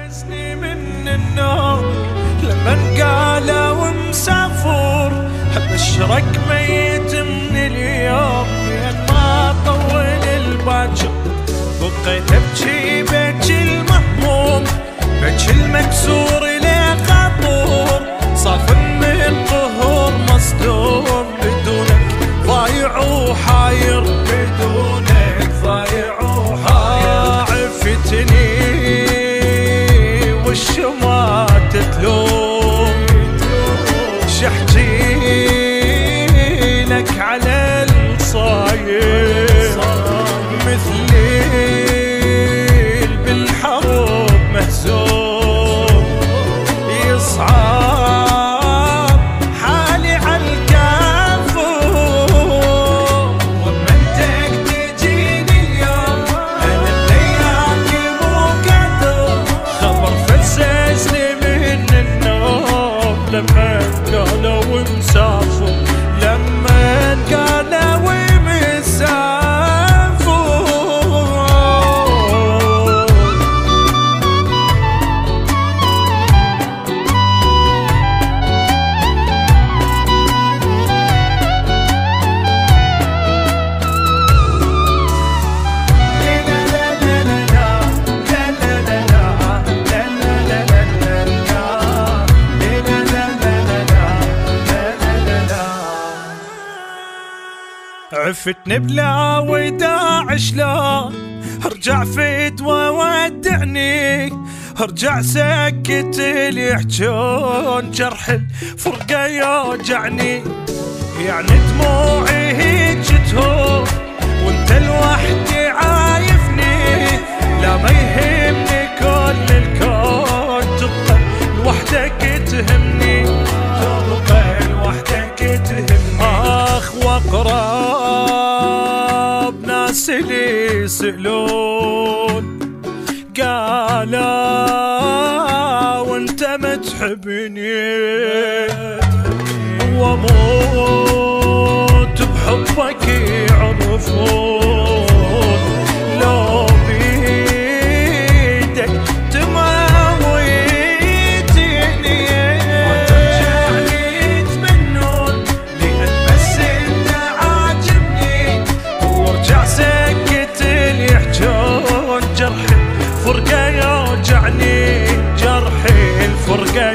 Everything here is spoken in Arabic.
فزني من النوم لمن قالوا مسافر، ابشرك ميت من اليوم لين ما طول الباجر. بقيت ابكي بكي المهموم، بكي المكسور ليه خطور، صاف من قهر مصدوم، بدونك ضايع وحاير، بدونك ضايع وحاير. عفتني والشمات تلوم، شحجي لك على الصاير، مثلي بالحرب مهزوم، يصعب حالي عالكافور. ومنتك تجيني اليوم انا بليالي مو قادر، خبر فززني من النوم لما قالوا مسافر، لما قالوا عفتني بلا وداع شلون، ارجع فدوى ودعني، ارجع سكت اللي يحجون، جرح الفرقة يوجعني، يعني دموعي هيج تهون وانت لوحدي عايفني، لا ما يهمني كل الكون، تبقى لوحدك تهمني، تبقى لوحدك تهمني. اخ واقرب ناس اللي يسألون، قالوا وانت ما تحبني، واموت بحبك يعرفون، لو بيدك تموتني وترجعني يتمنون، لأن بس انت عاجبني، وارجع سكت اللي يحجون، جرح الفرقة يوجعني، جرح الفرقة